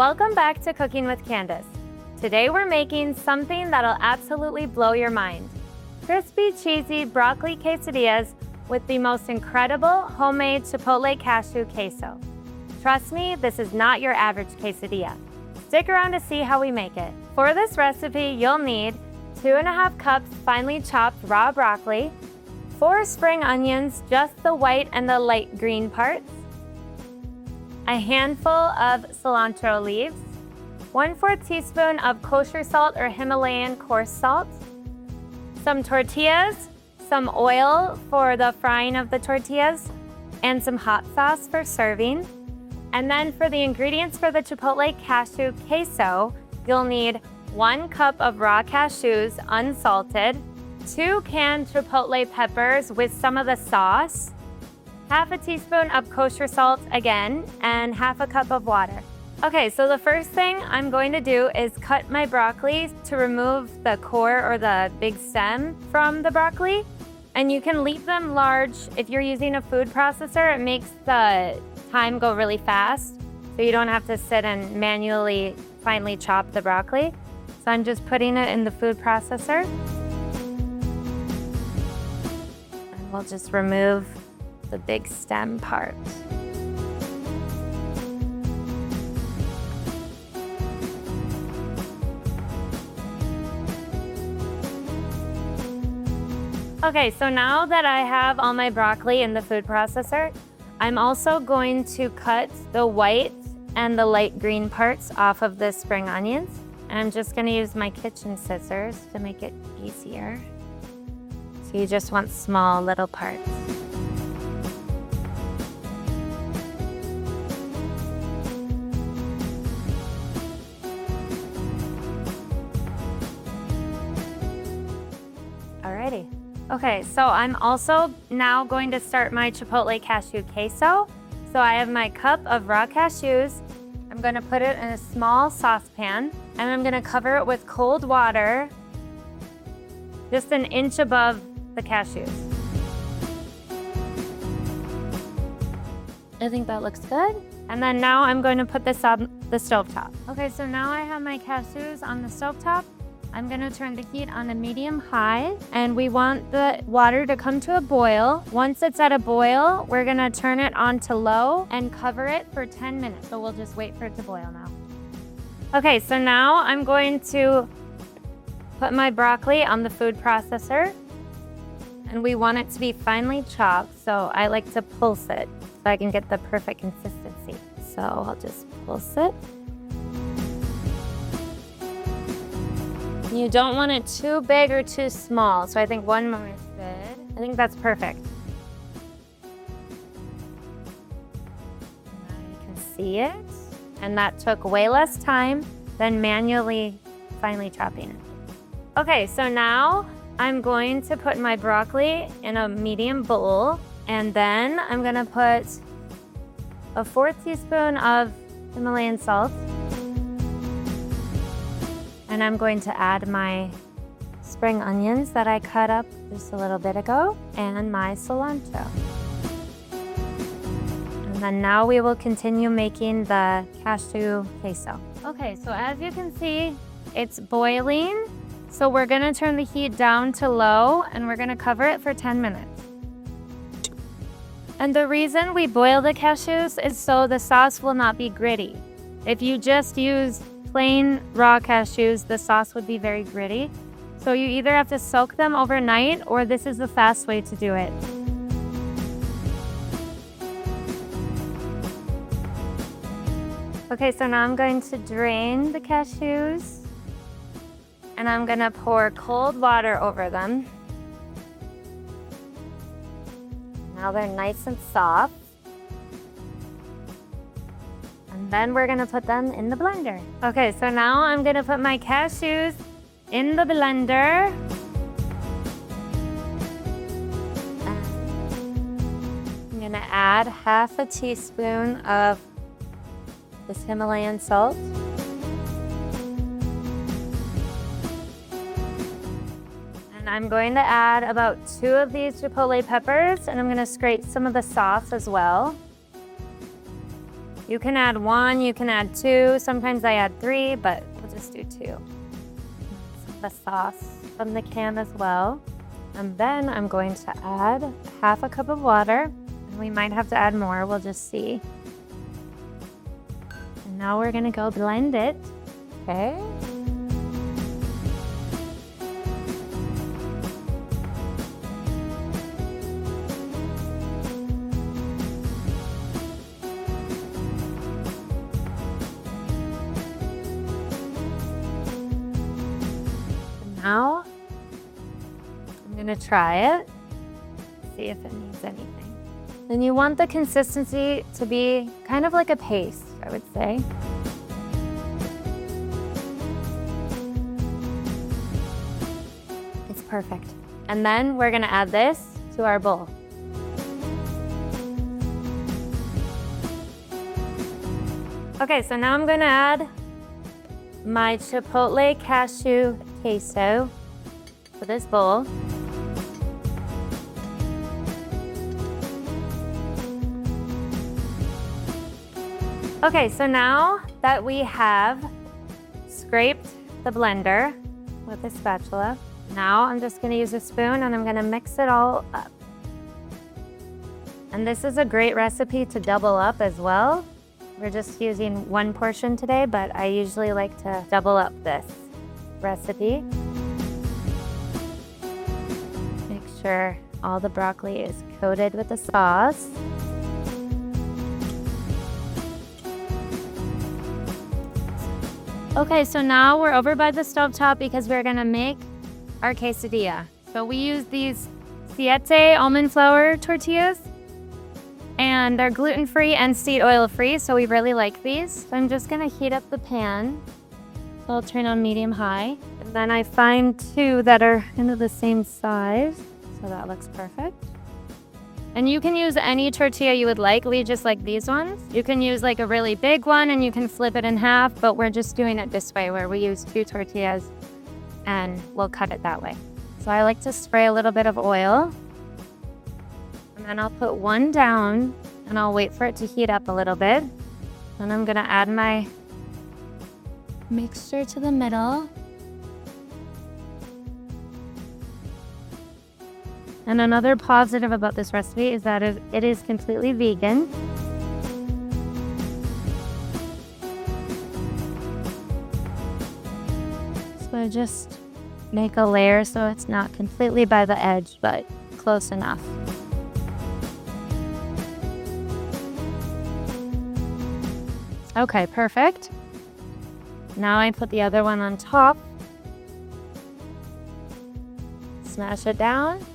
Welcome back to Cooking with Candace. Today we're making something that'll absolutely blow your mind. Crispy, cheesy broccoli quesadillas with the most incredible homemade Chipotle Cashew queso. Trust me, this is not your average quesadilla. Stick around to see how we make it. For this recipe, you'll need 2.5 cups finely chopped raw broccoli, 4 spring onions, just the white and the light green parts, a handful of cilantro leaves, 1/4 teaspoon of kosher salt or Himalayan coarse salt, some tortillas, some oil for the frying of the tortillas, and some hot sauce for serving. And then for the ingredients for the Chipotle Cashew queso, you'll need 1 cup of raw cashews unsalted, 2 canned Chipotle peppers with some of the sauce, 1/2 teaspoon of kosher salt again, and 1/2 cup of water. Okay, so the first thing I'm going to do is cut my broccoli to remove the core or the big stem from the broccoli. And you can leave them large. If you're using a food processor, it makes the time go really fast, so you don't have to sit and manually finely chop the broccoli. So I'm just putting it in the food processor. And we'll just remove the big stem part. Okay, so now that I have all my broccoli in the food processor, I'm also going to cut the white and the light green parts off of the spring onions. And I'm just gonna use my kitchen scissors to make it easier. So you just want small little parts. Alrighty. Okay, so I'm also now going to start my Chipotle Cashew queso. So I have my cup of raw cashews. I'm gonna put it in a small saucepan, and I'm gonna cover it with cold water, just 1 inch above the cashews. I think that looks good. And then now I'm going to put this on the stovetop. Okay, so now I have my cashews on the stovetop. I'm gonna turn the heat on a medium-high, and we want the water to come to a boil. Once it's at a boil, we're gonna turn it on to low and cover it for 10 minutes. So we'll just wait for it to boil now. Okay, so now I'm going to put my broccoli on the food processor, and we want it to be finely chopped, so I like to pulse it so I can get the perfect consistency. So I'll just pulse it. You don't want it too big or too small, so I think 1 more is good. I think that's perfect. Now you can see it, and that took way less time than manually finely chopping it. Okay, so now I'm going to put my broccoli in a medium bowl, and then I'm gonna put a 4 teaspoon of Himalayan salt. And I'm going to add my spring onions that I cut up just a little bit ago, and my cilantro. And then now we will continue making the cashew queso. Okay, so as you can see, it's boiling. So we're gonna turn the heat down to low, and we're gonna cover it for 10 minutes. And the reason we boil the cashews is so the sauce will not be gritty. If you just use plain raw cashews, the sauce would be very gritty. So you either have to soak them overnight, or this is the fast way to do it. Okay, so now I'm going to drain the cashews, and I'm gonna pour cold water over them. Now they're nice and soft. Then we're gonna put them in the blender. Okay, so now I'm gonna put my cashews in the blender. I'm gonna add 1/2 teaspoon of this Himalayan salt. And I'm going to add about 2 of these Chipotle peppers, and I'm gonna scrape some of the sauce as well. You can add 1, you can add 2. Sometimes I add 3, but we'll just do 2. Some of the sauce from the can as well. And then I'm going to add half a cup of water. And we might have to add more, we'll just see. And now we're gonna go blend it, okay? Now, I'm gonna try it, see if it needs anything. Then you want the consistency to be kind of like a paste, I would say. It's perfect. And then we're gonna add this to our bowl. Okay, so now I'm gonna add my Chipotle Cashew Queso for this bowl. Okay, so now that we have scraped the blender with a spatula, now I'm just gonna use a spoon and I'm gonna mix it all up. And this is a great recipe to double up as well. We're just using 1 portion today, but I usually like to double up this recipe. Make sure all the broccoli is coated with the sauce. Okay, so now we're over by the stovetop because we're gonna make our quesadilla. So we use these 7 almond flour tortillas, and they're gluten-free and seed oil-free, so we really like these. So I'm just gonna heat up the pan. So I'll turn on medium-high. And then I find 2 that are kind of the same size, so that looks perfect. And you can use any tortilla you would like, just like these ones. You can use like a really big one and you can flip it in half, but we're just doing it this way where we use 2 tortillas and we'll cut it that way. So I like to spray a little bit of oil. And then I'll put 1 down and I'll wait for it to heat up a little bit. Then I'm gonna add my mixture to the middle. And another positive about this recipe is that it is completely vegan. So I just make a layer so it's not completely by the edge, but close enough. Okay, perfect. Now I put the other one on top. Smash it down.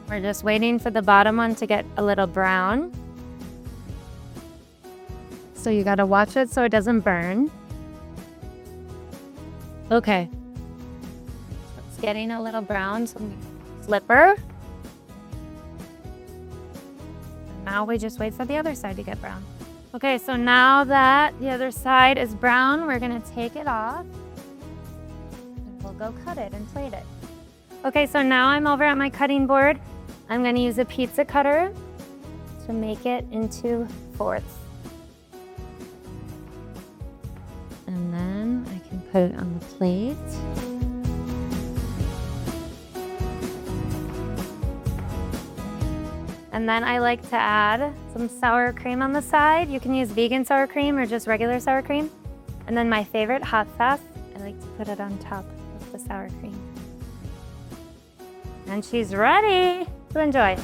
We're just waiting for the bottom one to get a little brown. So you gotta watch it so it doesn't burn. Okay. It's getting a little brown, so flip her. And now we just wait for the other side to get brown. Okay, so now that the other side is brown, we're gonna take it off. And we'll go cut it and plate it. Okay, so now I'm over at my cutting board. I'm gonna use a pizza cutter to make it into 4ths. And then I can put it on the plate. And then I like to add some sour cream on the side. You can use vegan sour cream or just regular sour cream. And then my favorite, hot sauce. I like to put it on top of the sour cream. And she's ready to enjoy.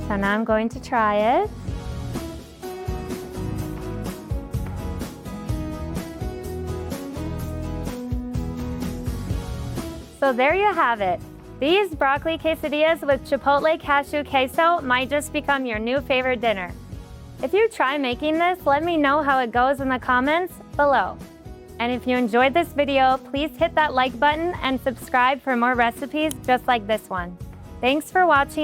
So now I'm going to try it. So there you have it. These broccoli quesadillas with Chipotle Cashew Queso might just become your new favorite dinner. If you try making this, let me know how it goes in the comments below. And if you enjoyed this video, please hit that like button and subscribe for more recipes just like this one. Thanks for watching.